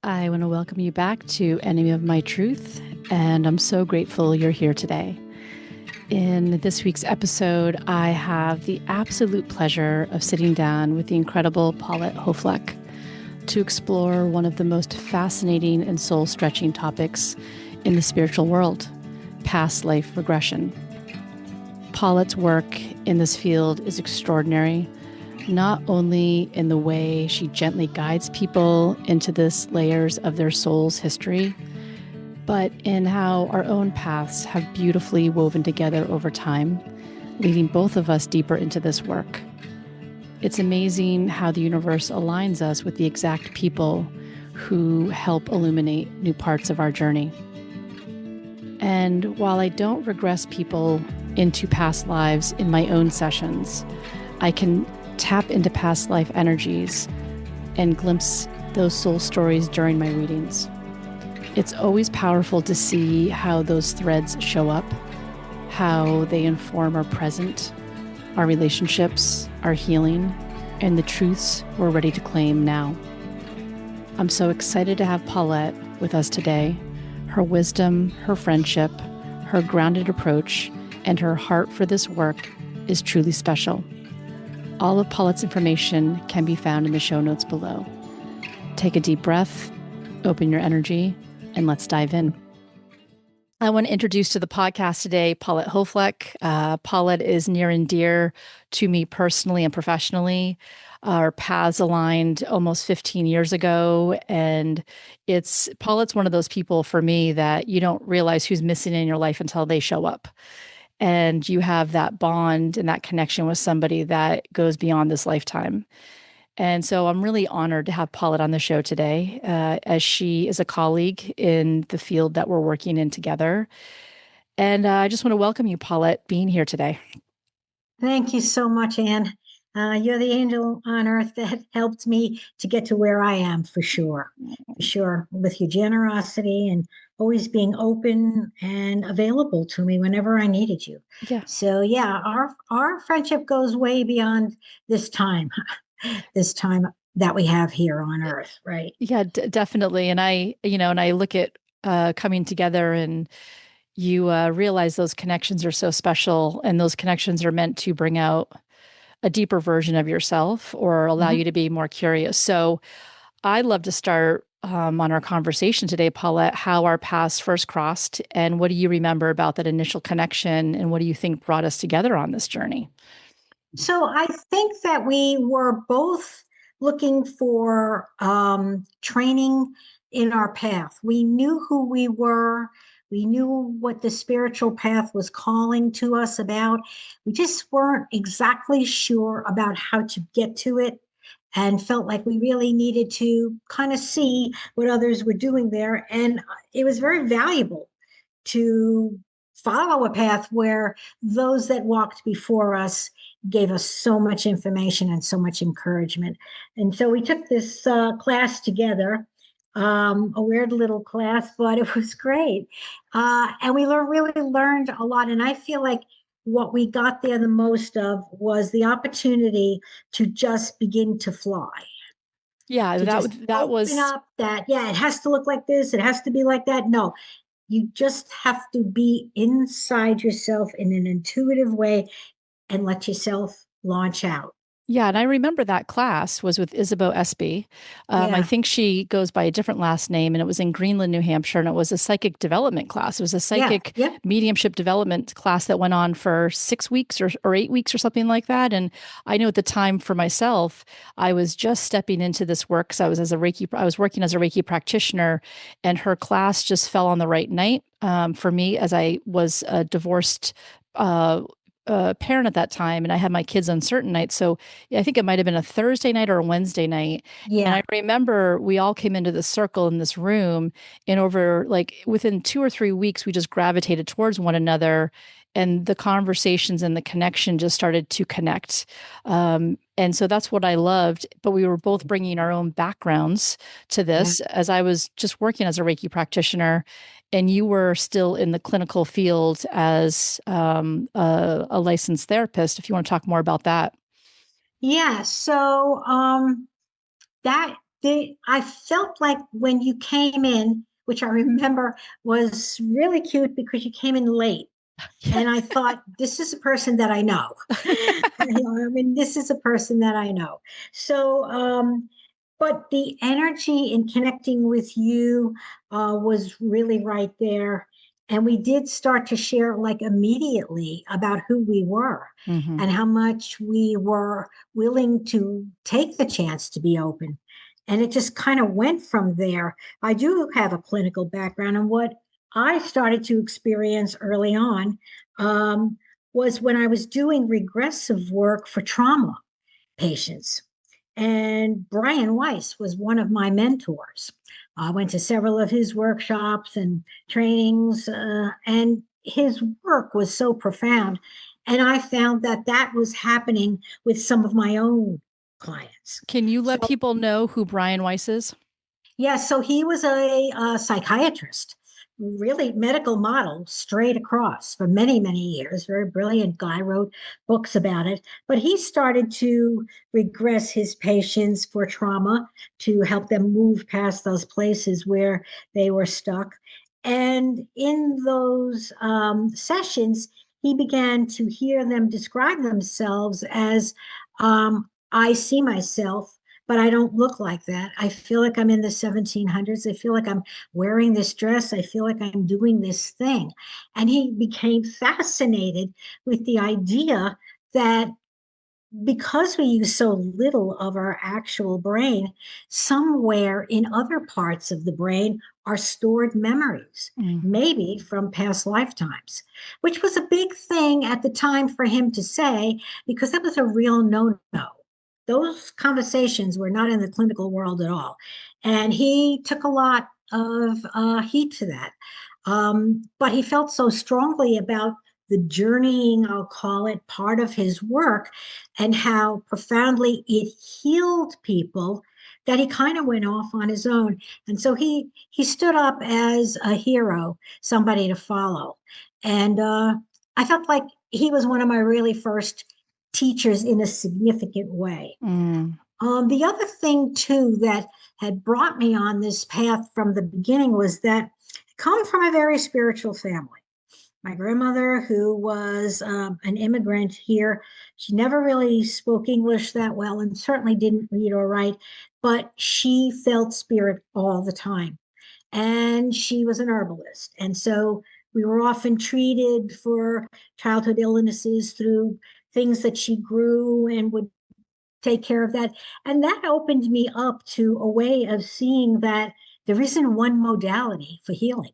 I want to welcome you back to Enemy of My Truth, and I'm so grateful you're here today. In this week's episode, I have the absolute pleasure of sitting down with the incredible Paulette Hoeflich to explore one of the most fascinating and soul-stretching topics in the spiritual world, past life regression. Paulette's work in this field is extraordinary, not only in the way she gently guides people into the layers of their soul's history, but in how our own paths have beautifully woven together over time, leading both of us deeper into this work. It's amazing how the universe aligns us with the exact people who help illuminate new parts of our journey. And while I don't regress people into past lives in my own sessions, I can tap into past life energies and glimpse those soul stories during my readings. It's always powerful to see how those threads show up, how they inform our present, our relationships, our healing, and the truths we're ready to claim now. I'm so excited to have Paulette with us today. Her wisdom, her friendship, her grounded approach, and her heart for this work is truly special. All of Paulette's information can be found in the show notes below. Take a deep breath, open your energy, and let's dive in. I want to introduce to the podcast today Paulette Hoeflich. Paulette is near and dear to me personally and professionally. Our paths aligned almost 15 years ago, and Paulette's one of those people for me that you don't realize who's missing in your life until they show up. And you have that bond and that connection with somebody that goes beyond this lifetime. And so I'm really honored to have Paulette on the show today, as she is a colleague in the field that we're working in together. And I just want to welcome you, Paulette, being here today. Thank you so much, Anne. You're the angel on earth that helped me to get to where I am, for sure. For sure. With your generosity and always being open and available to me whenever I needed you. Yeah. So yeah, our friendship goes way beyond this time, this time that we have here on earth, right? Yeah, definitely. And I look at coming together, and you realize those connections are so special, and those connections are meant to bring out a deeper version of yourself or allow you to be more curious. So I'd love to start on our conversation today, Paulette, how our paths first crossed, and what do you remember about that initial connection, and what do you think brought us together on this journey? So I think that we were both looking for training in our path. We knew who we were. We knew what the spiritual path was calling to us about. We just weren't exactly sure about how to get to it, and felt like we really needed to kind of see what others were doing there. And it was very valuable to follow a path where those that walked before us gave us so much information and so much encouragement. And so we took this class together, a weird little class, but it was great. And we really learned a lot. And I feel like what we got there the most of was the opportunity to just begin to fly. Yeah, To just that open was up that, yeah, it has to look like this, it has to be like that. No, you just have to be inside yourself in an intuitive way and let yourself launch out. Yeah, and I remember that class was with Isabeau Espy. I Yeah. think she goes by a different last name, and it was in Greenland, New Hampshire, and it was a psychic development class. It was a Yeah. psychic Yep. mediumship development class that went on for 6 weeks or 8 weeks or something like that. And I knew at the time for myself, I was just stepping into this work because I was working as a Reiki practitioner, and her class just fell on the right night for me as I was a divorced parent at that time, and I had my kids on certain nights. So yeah, I think it might have been a Thursday night or a Wednesday night. And Yeah. I remember we all came into the circle in this room, and over like within 2 or 3 weeks, we just gravitated towards one another. And the conversations and the connection just started to connect. And so that's what I loved. But we were both bringing our own backgrounds to Yeah. this, as I was just working as a Reiki practitioner, and you were still in the clinical field as a licensed therapist. If you want to talk more about that. Yeah. So that I felt like when you came in, which I remember was really cute because you came in late. Yeah. And I thought, this is a person that I know. I mean, this is a person that I know. So, but the energy in connecting with you was really right there. And we did start to share like immediately about who we were Hmm. and how much we were willing to take the chance to be open. And it just kind of went from there. I do have a clinical background, and what I started to experience early on um, was when I was doing regressive work for trauma patients. And Brian Weiss was one of my mentors. I went to several of his workshops and trainings, and his work was so profound. And I found that that was happening with some of my own clients. Can you let So people know who Brian Weiss is? yeah, so he was a psychiatrist, really medical model straight across for many, many years. Very brilliant guy, wrote books about it. But he started to regress his patients for trauma to help them move past those places where they were stuck. And in those sessions, he began to hear them describe themselves as I see myself, but I don't look like that. I feel like I'm in the 1700s. I feel like I'm wearing this dress. I feel like I'm doing this thing. And he became fascinated with the idea that because we use so little of our actual brain, somewhere in other parts of the brain are stored memories, Mhm. maybe from past lifetimes, which was a big thing at the time for him to say, because that was a real no no. Those conversations were not in the clinical world at all. And he took a lot of heat to that. But he felt so strongly about the journeying, I'll call it, part of his work and how profoundly it healed people that he kind of went off on his own. And so he stood up as a hero, somebody to follow. And I felt like he was one of my really first teachers in a significant way. Mm. The other thing too that had brought me on this path from the beginning was that I come from a very spiritual family. My grandmother, who was an immigrant here, she never really spoke English that well and certainly didn't read or write, but she felt spirit all the time. And she was an herbalist. And so we were often treated for childhood illnesses through things that she grew and would take care of that. And that opened me up to a way of seeing that there isn't one modality for healing.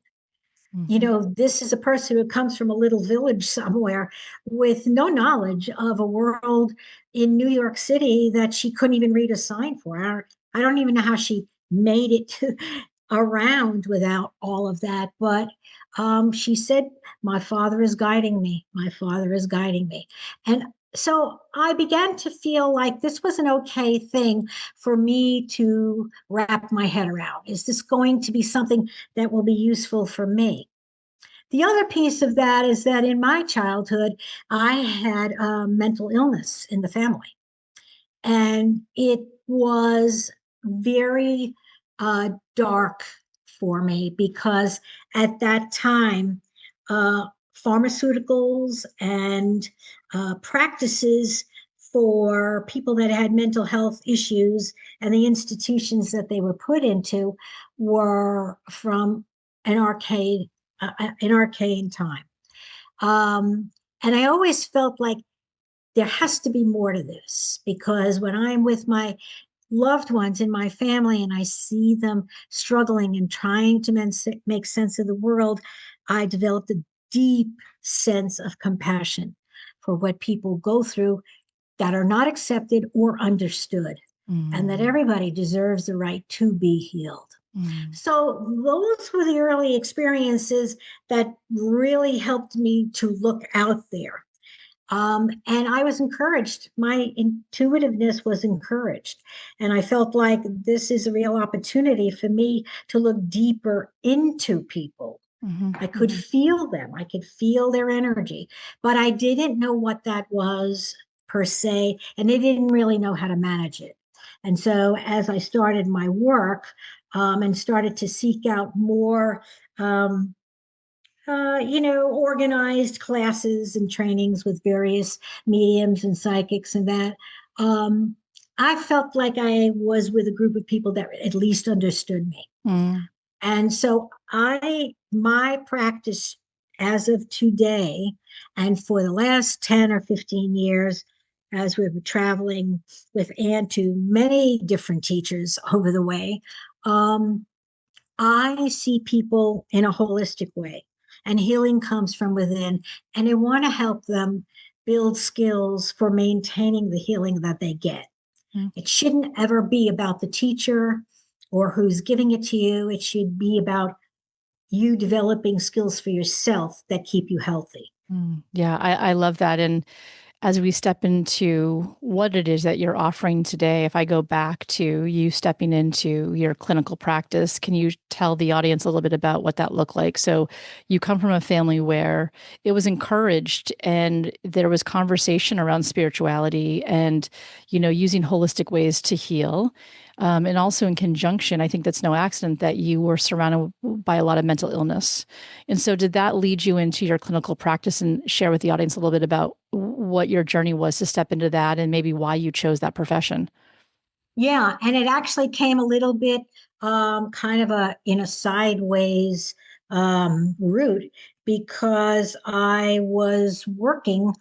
You Mhm. know, this is a person who comes from a little village somewhere with no knowledge of a world in New York City that she couldn't even read a sign for. I don't even know how she made it to, around without all of that. But she said, my father is guiding me. My father is guiding me. And so I began to feel like this was an okay thing for me to wrap my head around. Is this going to be something that will be useful for me? The other piece of that is that in my childhood, I had mental illness in the family. And it was very dark for me because at that time, pharmaceuticals and practices for people that had mental health issues and the institutions that they were put into were from an arcane time. And I always felt like there has to be more to this because when I'm with my loved ones in my family and I see them struggling and trying to make sense of the world, I developed a deep sense of compassion for what people go through that are not accepted or understood, and that Mm. everybody deserves the right to be healed. Mm. So, those were the early experiences that really helped me to look out there. And I was encouraged. My intuitiveness was encouraged. And I felt like this is a real opportunity for me to look deeper into people. Mhm. I could Mhm. feel them, I could feel their energy, but I didn't know what that was per se. And they didn't really know how to manage it. And so as I started my work and started to seek out more, organized classes and trainings with various mediums and psychics and that, um, I felt like I was with a group of people that at least understood me. Mm. And so my practice as of today, and for the last 10 or 15 years, as we've been traveling with Ann to many different teachers over the way, um, I see people in a holistic way, and healing comes from within. And I want to help them build skills for maintaining the healing that they get. Mm. It shouldn't ever be about the teacher or who's giving it to you. It should be about you developing skills for yourself that keep you healthy. Mm. Yeah, I love that. And as we step into what it is that you're offering today, if I go back to you stepping into your clinical practice, can you tell the audience a little bit about what that looked like? So, you come from a family where it was encouraged and there was conversation around spirituality and, using holistic ways to heal. And also in conjunction, I think that's no accident that you were surrounded by a lot of mental illness. And so, did that lead you into your clinical practice, and share with the audience a little bit about what your journey was to step into that and maybe why you chose that profession? Yeah, and it actually came a little bit kind of in a sideways route because I was working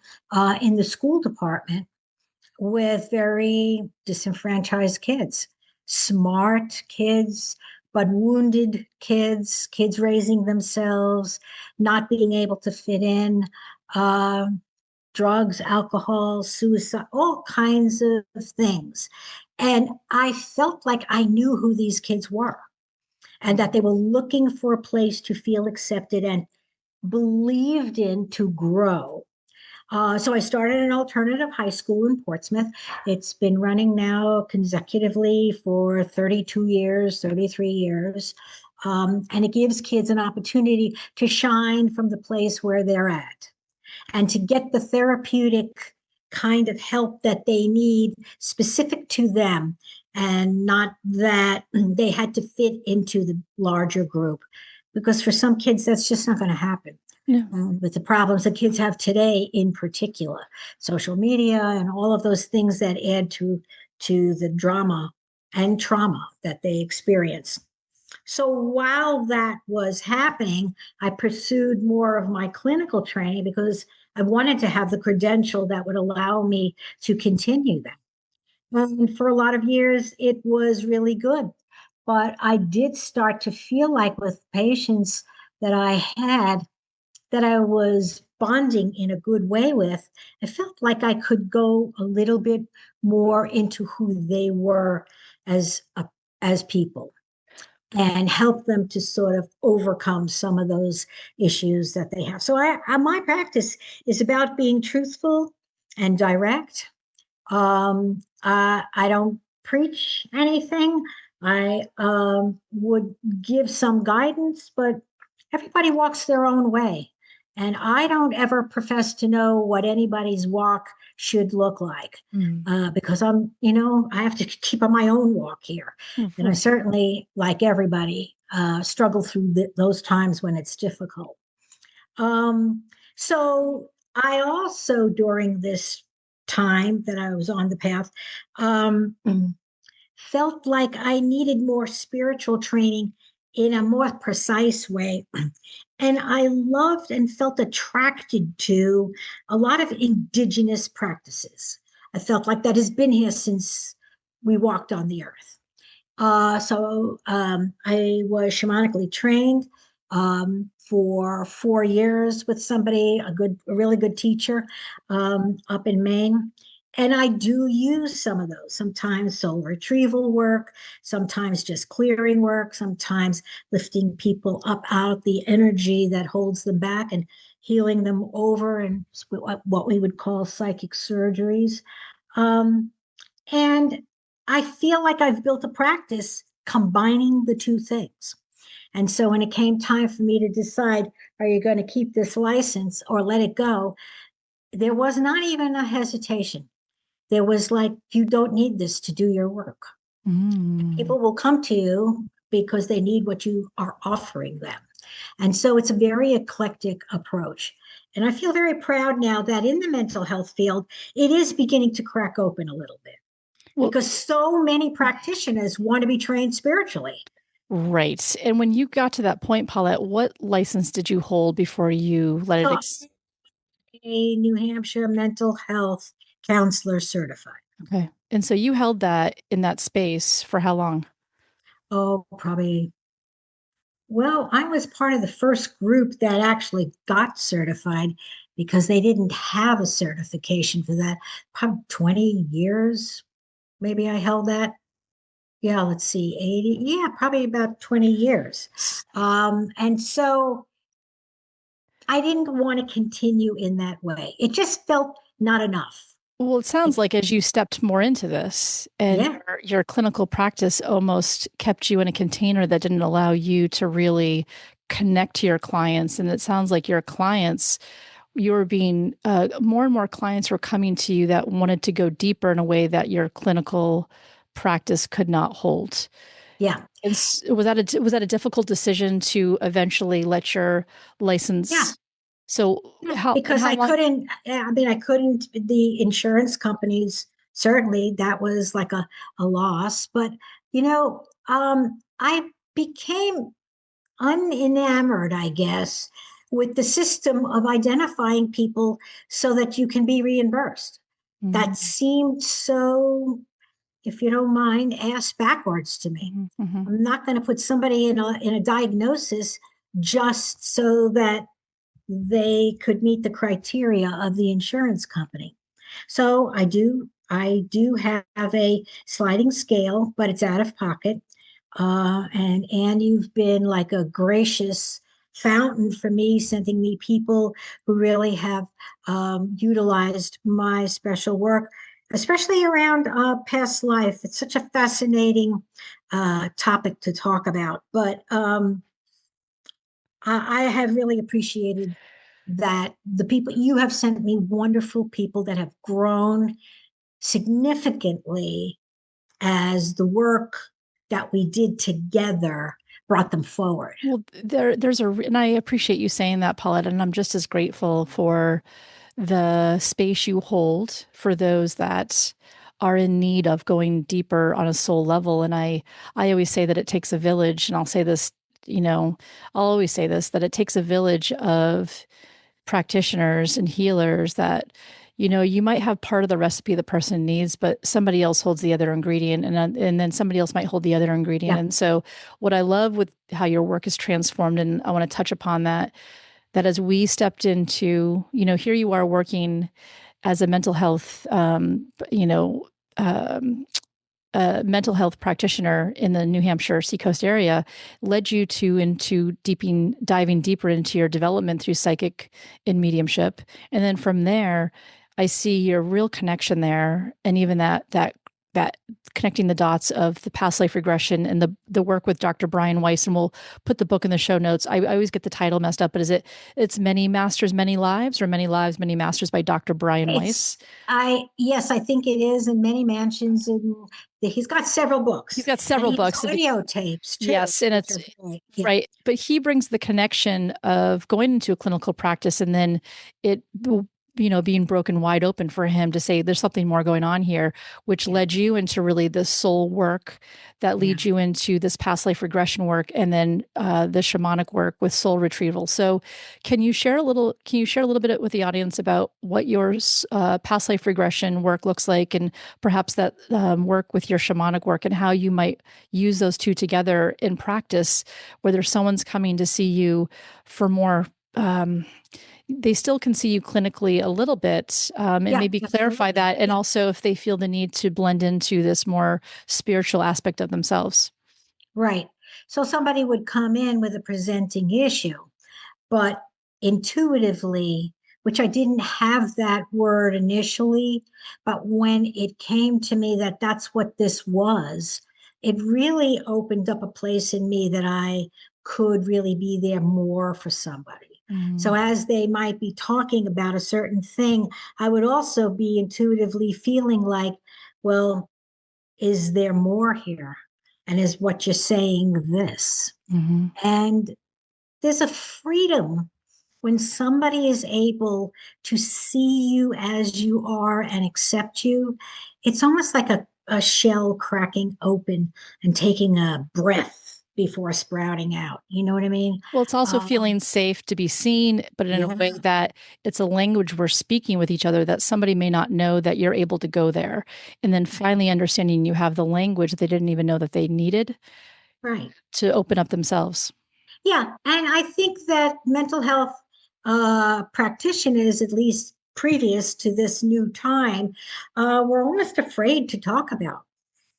in the school department with very disenfranchised kids, smart kids, but wounded kids, kids raising themselves, not being able to fit in, uh, drugs, alcohol, suicide, all kinds of things. And I felt like I knew who these kids were and that they were looking for a place to feel accepted and believed in to grow. So I started an alternative high school in Portsmouth. It's been running now consecutively for 32 years, 33 years. And it gives kids an opportunity to shine from the place where they're at and to get the therapeutic kind of help that they need specific to them, and not that they had to fit into the larger group. Because for some kids, that's just not going to happen. No. With the problems that kids have today, in particular, social media and all of those things that add to the drama and trauma that they experience. So while that was happening, I pursued more of my clinical training because I wanted to have the credential that would allow me to continue that. And for a lot of years, it was really good. But I did start to feel like with patients that I had, that I was bonding in a good way with, I felt like I could go a little bit more into who they were as people and help them to sort of overcome some of those issues that they have. So my practice is about being truthful and direct. I don't preach anything. I would give some guidance, but everybody walks their own way. And I don't ever profess to know what anybody's walk should look like, Mm. because I have to keep on my own walk here. Of And I course. certainly, like everybody, struggle through those times when it's difficult. Um, so I also, during this time that I was on the path, um, felt like I needed more spiritual training in a more precise way. And I loved and felt attracted to a lot of indigenous practices. I felt like that has been here since we walked on the earth. So I was shamanically trained for 4 years with somebody, a really good teacher up in Maine. And I do use some of those, sometimes soul retrieval work, sometimes just clearing work, sometimes lifting people up out of the energy that holds them back and healing them over, and what we would call psychic surgeries. Um, and I feel like I've built a practice combining the two things. And so when it came time for me to decide, are you going to keep this license or let it go? There was not even a hesitation. There was like, you don't need this to do your work. Mm. People will come to you because they need what you are offering them. And so it's a very eclectic approach. And I feel very proud now that in the mental health field, it is beginning to crack open a little bit Well, because so many practitioners want to be trained spiritually. right. And when you got to that point, Paulette, what license did you hold before you let it So, a New Hampshire mental health counselor certified. okay. And so you held that in that space for how long? Oh, probably. Well, I was part of the first group that actually got certified because they didn't have a certification for that. Probably 20 years, maybe I held that. Yeah, let's see, 80. Yeah, probably about 20 years. And so I didn't want to continue in that way. It just felt not enough. Well, it sounds It, like as you stepped more into this and yeah, your clinical practice almost kept you in a container that didn't allow you to really connect to your clients. And it sounds like your clients, you were being more and more clients were coming to you that wanted to go deeper in a way that your clinical practice could not hold. yeah, And was that a difficult decision to eventually let your yeah. license? So Yeah, how and because how I long? couldn't, I mean, I couldn't, the insurance companies, certainly that was like a loss. But, I became unenamored, I guess, with the system of identifying people so that you can be reimbursed. That Mhm, seemed so, if you don't mind, ass backwards to me. mhm, mhm. I'm not going to put somebody in a diagnosis just so that they could meet the criteria of the insurance company. So I do have a sliding scale, but it's out of pocket. And you've been like a gracious fountain for me, sending me people who really have utilized my special work, especially around past life. It's such a fascinating topic to talk about, but I have really appreciated that the people you have sent me wonderful people that have grown significantly as the work that we did together brought them forward. Well, and I appreciate you saying that, Paulette, and I'm just as grateful for the space you hold for those that are in need of going deeper on a soul level. And I always say that it takes a village, and I'll say this, you know, I'll always say this, that it takes a village of practitioners and healers that you might have part of the recipe the person needs, but somebody else holds the other ingredient, and then somebody else might hold the other ingredient. Yeah, And so what I love with how your work is transformed, and I want to touch upon that as we stepped into, here you are working as a um, mental health practitioner in the New Hampshire seacoast area, led you to into diving deeper into your development through psychic and mediumship. And then from there, I see your real connection there, and even that connecting the dots of the past life regression and the work with Dr. Brian Weiss. And we'll put the book in the show notes. I always get the title messed up, but it's Many Masters, Many Lives, or Many Lives, Many Masters by Dr. Brian Weiss? it's I yes, I think it is in many mansions, and he's got several He's books, got and several he has books. audio tapes too, Yes, and which it's are great. Yeah, right. But he brings the connection of going into a clinical practice and then it, being broken wide open for him to say there's something more going on here, which yeah, led you into really the soul work that yeah. leads you into this past life regression work and then the shamanic work with soul retrieval. So, Can you share a little bit with the audience about what your past life regression work looks like, and perhaps that work with your shamanic work and how you might use those two together in practice, whether someone's coming to see you for more, they still can see you clinically a little bit, and Yeah, maybe clarify absolutely. that. And Yeah, also if they feel the need to blend into this more spiritual aspect of themselves. right. So somebody would come in with a presenting issue, but intuitively, which I didn't have that word initially, but when it came to me that that's what this was, it really opened up a place in me that I could really be there more for somebody. So Mm. as they might be talking about a certain thing, I would also be intuitively feeling like, well, is there more here? And is what you're saying this? Hmm. And there's a freedom when somebody is able to see you as you are and accept you. It's almost like a shell cracking open and taking a breath before sprouting out. You know what I mean? Well, it's also Um, feeling safe to be seen, but in a way yeah, that it's a language we're speaking with each other that somebody may not know that you're able to go there. And then right, finally understanding you have the language that they didn't even know that they needed right. to open up themselves. Yeah, and I think that mental health practitioners, at least previous to this new time, were almost afraid to talk about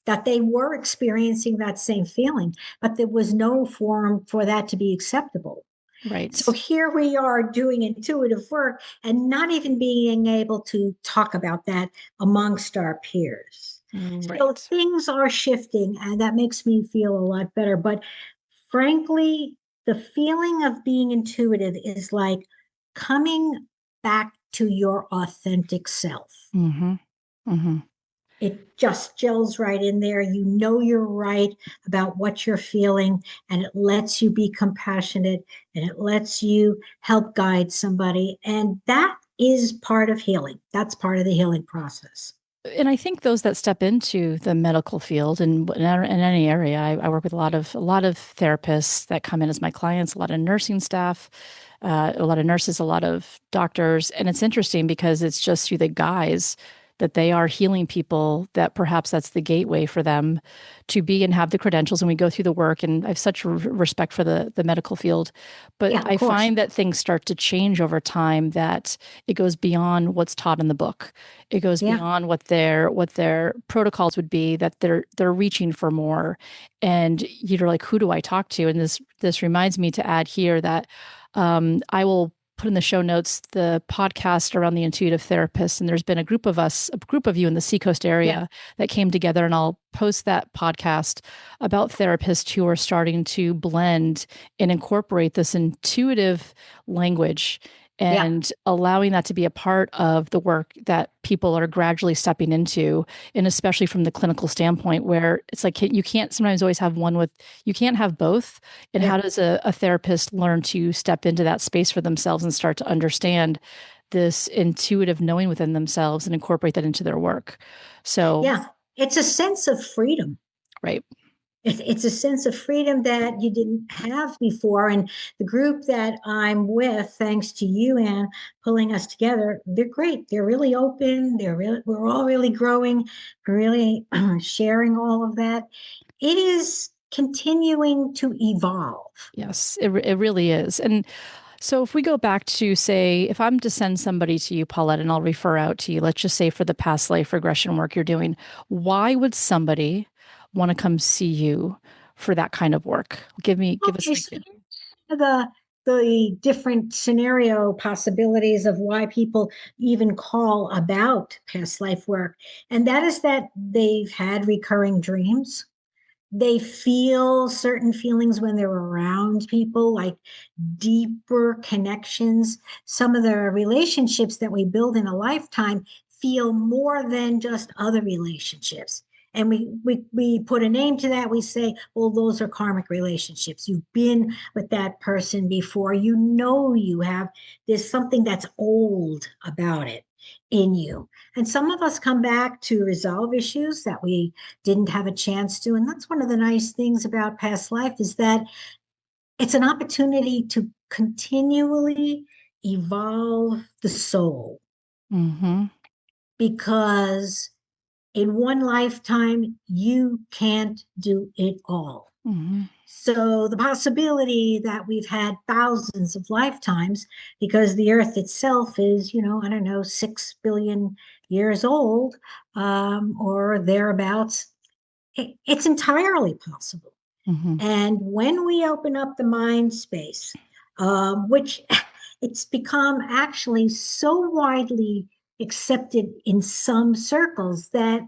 that they were experiencing that same feeling, but there was no forum for that to be acceptable. So Right. here we are doing intuitive work and not even being able to talk about that amongst our peers. So Right. things are shifting, and that makes me feel a lot better. But frankly, the feeling of being intuitive is like coming back to your authentic self. Hmm. Hmm. It just gels right in there. You know you're right about what you're feeling, and it lets you be compassionate and it lets you help guide somebody. And that is part of healing. That's part of the healing process. And I think those that step into the medical field and in any area, I work with a lot of therapists that come in as my clients, a lot of nursing staff, a lot of nurses, a lot of doctors, and it's interesting because it's just through the guise that they are healing people that perhaps that's the gateway for them to be and have the credentials. And we go through the work, and I have such respect for the medical field, but Yeah, of I course. find that things start to change over time. That it goes beyond what's taught in the book, it goes Yeah, beyond what their protocols would be, that they're reaching for more. And you're like, who do I talk to? And this reminds me to add here that I will put in the show notes the podcast around the intuitive therapist. And there's been a group of you in the Seacoast yeah, area that came together, and I'll post that podcast about therapists who are starting to blend and incorporate this intuitive language yeah, and allowing that to be a part of the work that people are gradually stepping into. And especially from the clinical standpoint, where it's like you can't sometimes always have one with, you can't have both. And how yeah, does a therapist learn to step into that space for themselves and start to understand this intuitive knowing within themselves and incorporate that into their work? So, yeah. It's a sense of freedom. right. It's a sense of freedom that you didn't have before. And the group that I'm with, thanks to you, Anne, pulling us together, they're great. They're really open. We're all really growing, really sharing all of that. It is continuing to evolve. Yes, it really is. And so if we go back to, say, if I'm to send somebody to you, Paulette, and I'll refer out to you, let's just say for the past life regression work you're doing, why would somebody want to come see you for that kind of work? Give us Okay, an so example. the different scenario possibilities of why people even call about past life work, and that is that they've had recurring dreams. They feel certain feelings when they're around people, like deeper connections. Some of the relationships that we build in a lifetime feel more than just other relationships. And we put a name to that. We say, well, those are karmic relationships. You've been with that person before. You know you have, there's something that's old about it in you. And some of us come back to resolve issues that we didn't have a chance to. And that's one of the nice things about past life, is that it's an opportunity to continually evolve the soul, Mm-hmm. because in one lifetime, you can't do it all. Mm-hmm. So the possibility that we've had thousands of lifetimes, because the earth itself is, I don't know, 6 billion years old, or thereabouts, it's entirely possible. Mm-hmm. And when we open up the mind space, which it's become actually so widely accepted in some circles that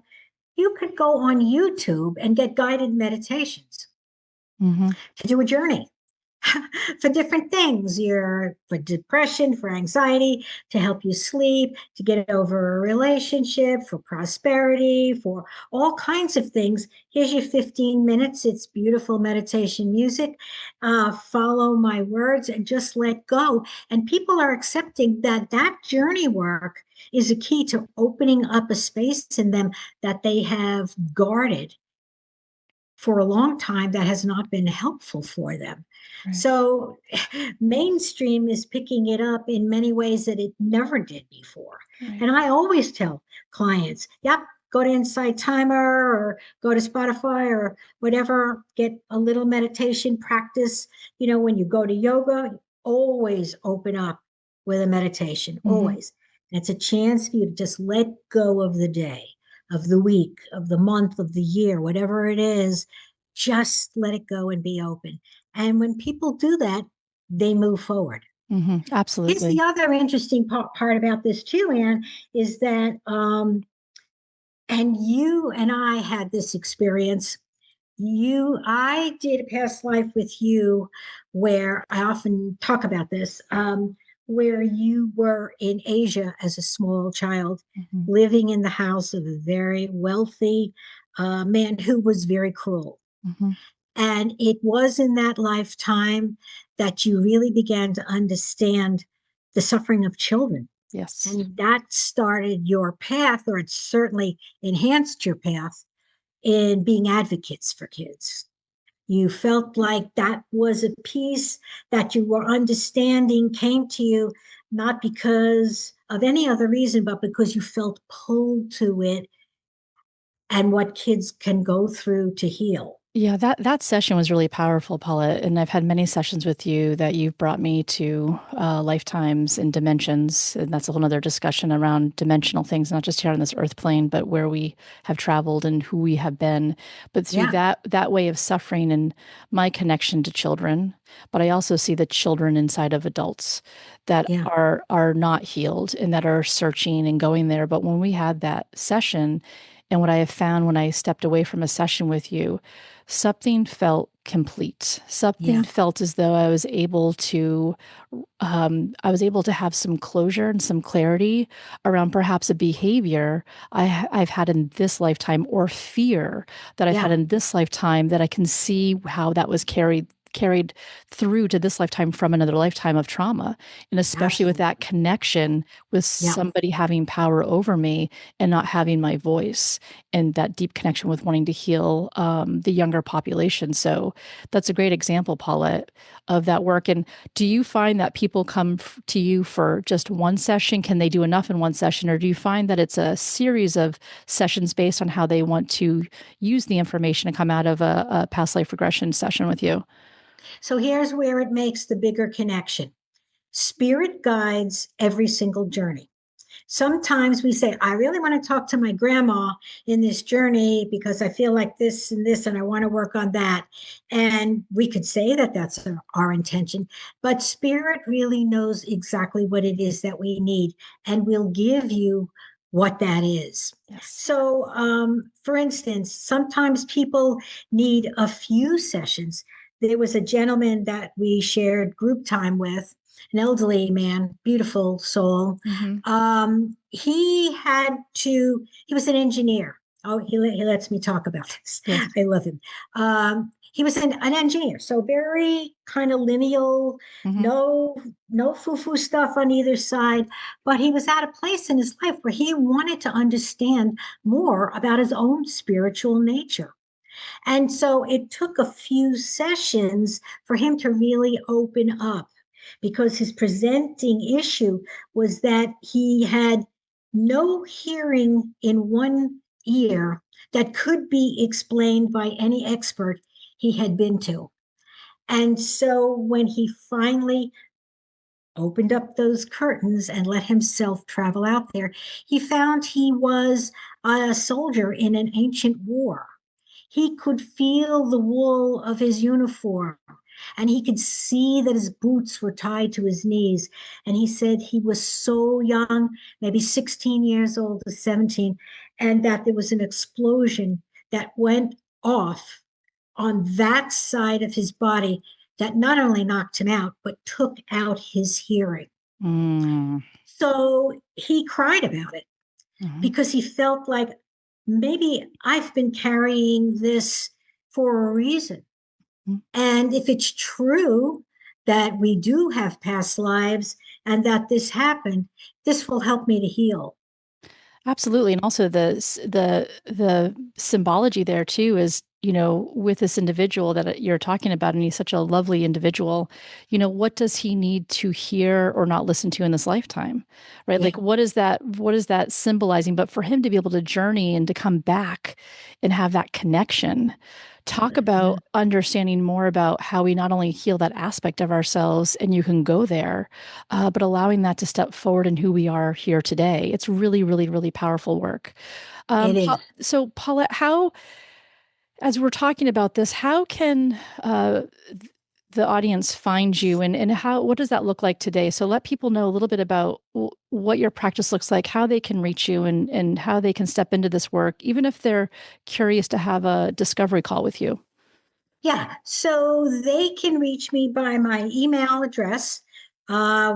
you could go on YouTube and get guided meditations Mm-hmm. to do a journey. for different things. You're for depression, for anxiety, to help you sleep, to get over a relationship, for prosperity, for all kinds of things. Here's your 15 minutes. It's beautiful meditation music. Follow my words and just let go. And people are accepting that that journey work is a key to opening up a space in them that they have guarded for a long time that has not been helpful for them. Right. So mainstream is picking it up in many ways that it never did before. Right. And I always tell clients, yep, go to Insight Timer or go to Spotify or whatever, get a little meditation practice. You know, when you go to yoga, always open up with a meditation, Mm-hmm. always. And it's a chance for you to just let go of the day, of the week, of the month, of the year, whatever it is, just let it go and be open. And when people do that, they move forward. Mm-hmm. Here's the Absolutely. other interesting part about this too, Anne, is that, and you and I had this experience. I did a past life with you where I often talk about this, where you were in Asia as a small child, Mm-hmm. living in the house of a very wealthy man who was very cruel. Mm-hmm. And it was in that lifetime that you really began to understand the suffering of children. Yes. And that started your path, or it certainly enhanced your path in being advocates for kids. You felt like that was a piece that you were understanding came to you, not because of any other reason, but because you felt pulled to it and what kids can go through to heal. Yeah, that session was really powerful, Paulette. And I've had many sessions with you that you've brought me to lifetimes and dimensions. And that's a whole other discussion around dimensional things, not just here on this earth plane, but where we have traveled and who we have been. But through Yeah, that way of suffering and my connection to children, but I also see the children inside of adults that yeah, are not healed and that are searching and going there. But when we had that session, and what I have found when I stepped away from a session with you, something felt complete. Something yeah, felt as though I was able to have some closure and some clarity around perhaps a behavior I've had in this lifetime or fear that I've had yeah, in this lifetime that I can see how that was carried through to this lifetime from another lifetime of trauma, and especially with that absolutely. connection with Yeah. somebody having power over me and not having my voice, and that deep connection with wanting to heal the younger population. So that's a great example, Paulette, of that work. And do you find that people come to you for just one session? Can they do enough in one session? Or do you find that it's a series of sessions based on how they want to use the information to come out of a past life regression session with you? So here's where it makes the bigger connection. Spirit guides every single journey. Sometimes we say, I really want to talk to my grandma in this journey because I feel like this, and I want to work on that. And we could say that that's our intention, but spirit really knows exactly what it is that we need and will give you what that is. Yes. So, for instance, sometimes people need a few sessions. There was a gentleman that we shared group time with, an elderly man, beautiful soul. Mm-hmm. He was an engineer. Oh, he lets me talk about this. Yes. I love him. He was an engineer, so very kind of lineal, Mm-hmm. no, no foo-foo stuff on either side. But he was at a place in his life where he wanted to understand more about his own spiritual nature. And so it took a few sessions for him to really open up because his presenting issue was that he had no hearing in one ear that could be explained by any expert he had been to. And so when he finally opened up those curtains and let himself travel out there, he found he was a soldier in an ancient war. He could feel the wool of his uniform and he could see that his boots were tied to his knees. And he said he was so young, maybe 16 years old to 17, and that there was an explosion that went off on that side of his body that not only knocked him out, but took out his hearing. Mm. So he cried about it Mhm. because he felt like maybe I've been carrying this for a reason. Mm. And if it's true that we do have past lives and that this happened, this will help me to heal. Absolutely. And also the symbology there too is, with this individual that you're talking about, and he's such a lovely individual, what does he need to hear or not listen to in this lifetime? Right? Yeah, Like what is that symbolizing? But for him to be able to journey and to come back and have that connection, talk yeah, about understanding more about how we not only heal that aspect of ourselves, and you can go there, but allowing that to step forward in who we are here today. It's really, really, really powerful work. it is. So, Paulette, as we're talking about this, how can the audience find you, and what does that look like today? So let people know a little bit about what your practice looks like, how they can reach you, and how they can step into this work, even if they're curious to have a discovery call with you. Yeah, so they can reach me by my email address,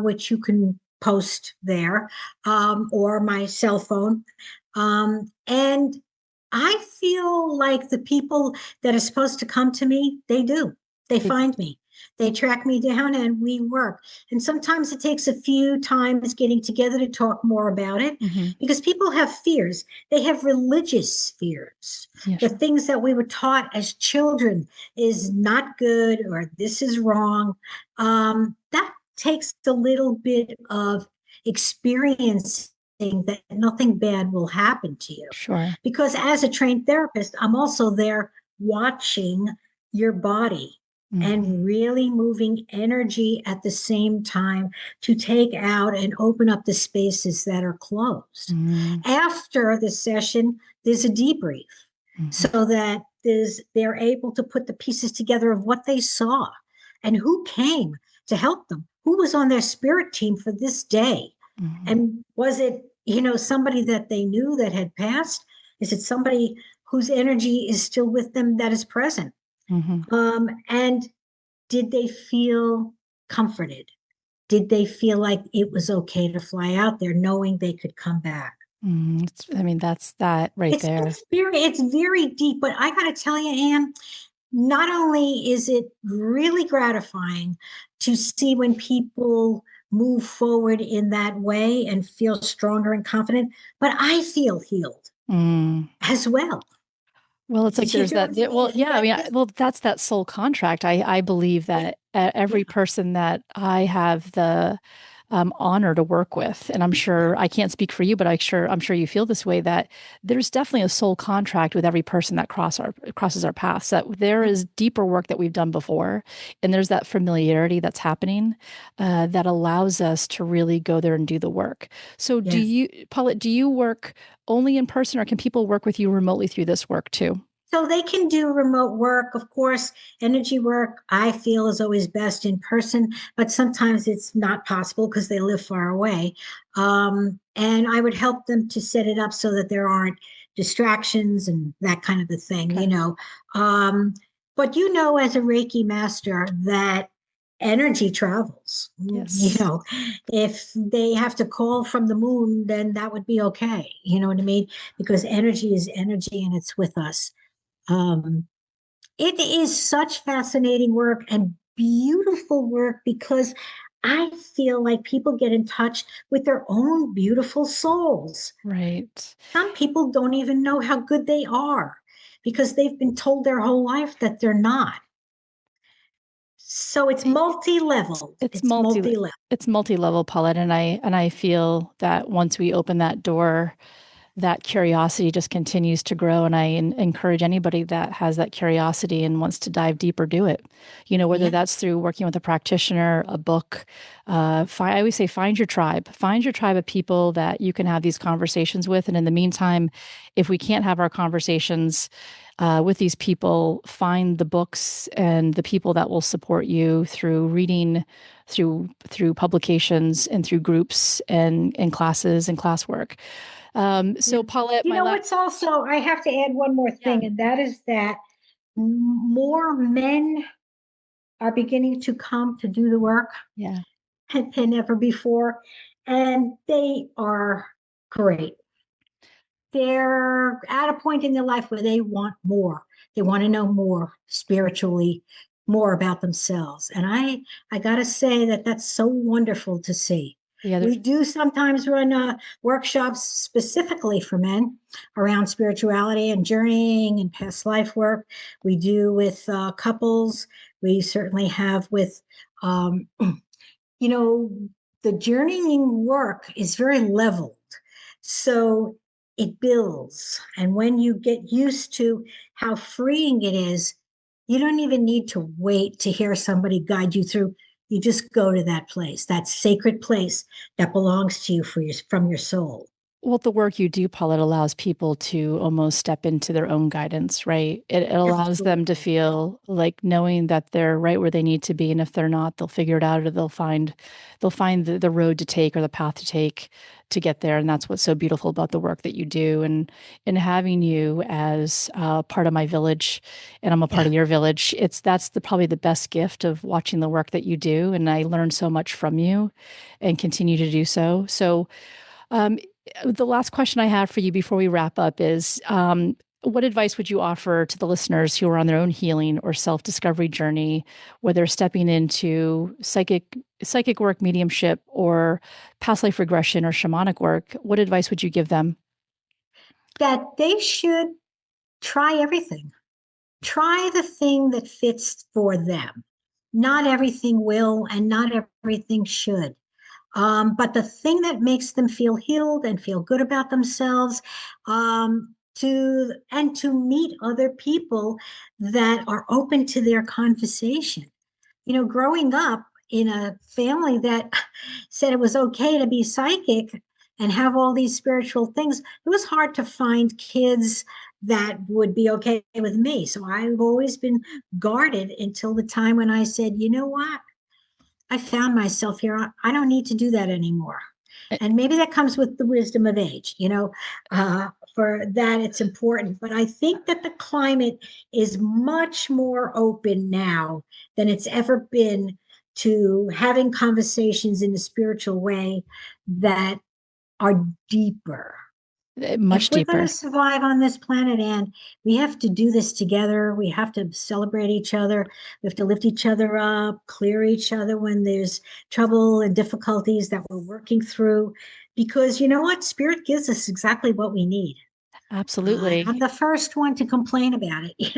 which you can post there, or my cell phone. And I feel like the people that are supposed to come to me, they do. They They- find me. They track me down and we work. And sometimes it takes a few times getting together to talk more about it Mhm. because people have fears. They have religious fears. Yeah, The sure. things that we were taught as children is not good or this is wrong. That takes a little bit of experiencing that nothing bad will happen to you. Sure. Because as a trained therapist, I'm also there watching your body Mhm. and really moving energy at the same time to take out and open up the spaces that are closed. Mhm. After the session, there's a debrief Mhm. so that they're able to put the pieces together of what they saw and who came to help them, who was on their spirit team for this day. Mhm. And was it, somebody that they knew that had passed? Is it somebody whose energy is still with them that is present? Mhm. And did they feel comforted? Did they feel like it was okay to fly out there knowing they could come back? I mean, that's that right there. It's very deep, but I got to tell you, Anne, not only is it really gratifying to see when people move forward in that way and feel stronger and confident, but I feel healed Mm. as well. Well, it's like You there's know what that. I mean? Well, It's yeah. I like mean, this. well, that's that soul contract. I believe Yeah, that every yeah, person that I have the honor to work with, and I'm yeah, sure I can't speak for you, but I'm sure you feel this way, that there's definitely a soul contract with every person that crosses our paths. That there yeah. is deeper work that we've done before, and there's that familiarity that's happening that allows us to really go there and do the work. So, Yes. Paulette, do you work only in person, or can people work with you remotely through this work too? So they can do remote work. Of course, energy work I feel is always best in person, but sometimes it's not possible because they live far away. And I would help them to set it up so that there aren't distractions and that kind of a thing. Okay. Um, but as a Reiki master, that energy travels. Yes. If they have to call from the moon, then that would be okay. You know what I mean? Because energy is energy and it's with us. Um, it is such fascinating work and beautiful work because I feel like people get in touch with their own beautiful souls. Right. Some people don't even know how good they are because they've been told their whole life that they're not. So it's multi-level. It's It's multi multi-level. it's multi-level, Paulette, and I feel that once we open that door, that curiosity just continues to grow. And encourage anybody that has that curiosity and wants to dive deeper, do it. Whether Yeah. that's through working with a practitioner, a book. I always say, find your tribe of people that you can have these conversations with. And in the meantime, if we can't have our conversations with these people, find the books and the people that will support you through reading, through publications, and through groups and classes and classwork. Yeah. So Paulette, You my know last, what's also, I have to add one more yeah, thing, and that is that more men are beginning to come to do the work Yeah. than ever before. And they are great. They're at a point in their life where they want more. They want to know more spiritually, more about themselves. And I got to say that that's so wonderful to see. Yeah. We do sometimes run workshops specifically for men around spirituality and journeying and past life work. We do with couples. We certainly have with, um, you know, the journeying work is very leveled. So it builds. And when you get used to how freeing it is, you don't even need to wait to hear somebody guide you through. You just go to that place, that sacred place that belongs to you from your soul. Well, the work you do, Paul, it allows people to almost step into their own guidance, right? It allows them to Absolutely. feel like knowing that they're right where they need to be, and if they're not, they'll figure it out, or they'll find the road to take or the path to take to get there. And that's what's so beautiful about the work that you do, and having you as part of my village, and I'm a part Yeah. of your village. That's probably the best gift of watching the work that you do, and I learn so much from you, and continue to do so. So. Um, the last question I have for you before we wrap up is what advice would you offer to the listeners who are on their own healing or self-discovery journey, whether stepping into psychic work, mediumship, or past life regression or shamanic work? What advice would you give them? That they should try everything. Try the thing that fits for them. Not everything will, and not everything should. But the thing that makes them feel healed and feel good about themselves, to meet other people that are open to their conversation. Growing up in a family that said it was okay to be psychic and have all these spiritual things, it was hard to find kids that would be okay with me. So I've always been guarded until the time when I said, you know what? I found myself here. I don't need to do that anymore. Uh, And maybe that comes with the wisdom of age, for that it's important. But I think that the climate is much more open now than it's ever been to having conversations in a spiritual way that are deeper. Much If we're going to deeper. survive on this planet, and we have to do this together, we have to celebrate each other, we have to lift each other up, clear each other when there's trouble and difficulties that we're working through, because you know what? Spirit gives us exactly what we need. I'm Absolutely. the first one to complain about it.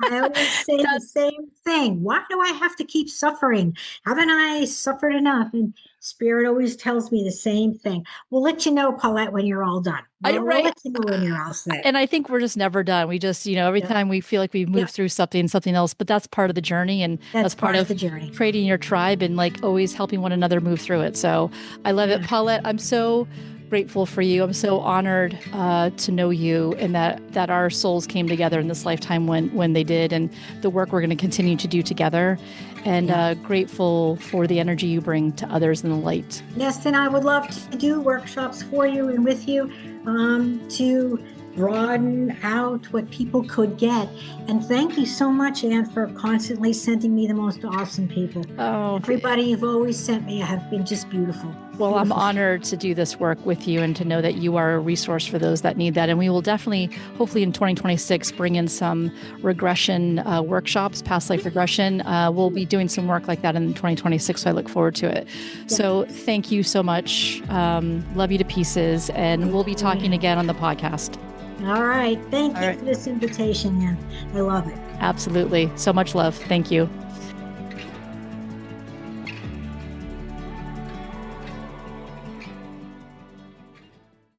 I always say the That same thing. Why do I have to keep suffering? Haven't I suffered enough? And Spirit always tells me the same thing. We'll let you know, Paulette, when you're all done. I We'll right. let you know when you're all set. And I think we're just never done. We just, every Yep. time we feel like we've moved Yep. through something else, but that's part of the journey. And That's that's part part of of the journey. creating your tribe and like always helping one another move through it. So I love it. Yeah. Paulette, I'm so grateful for you. I'm so honored to know you, and that our souls came together in this lifetime when they did, and the work we're going to continue to do together. And Yeah. grateful for the energy you bring to others in the light. Yes, and I would love to do workshops for you and with you to broaden out what people could get. And thank you so much, Anne, for constantly sending me the most awesome people. Oh, Everybody you've always sent me have been just beautiful. well, I'm Beautiful. honored to do this work with you and to know that you are a resource for those that need that. And we will definitely, hopefully in 2026, bring in some regression workshops, past life regression. We'll be doing some work like that in 2026, so I look forward to it. So thank you so much. Love you to pieces, and we'll be talking again on the podcast. All right. Thank All you right. for this invitation, Anne. I love it. Absolutely. So much love. Thank you.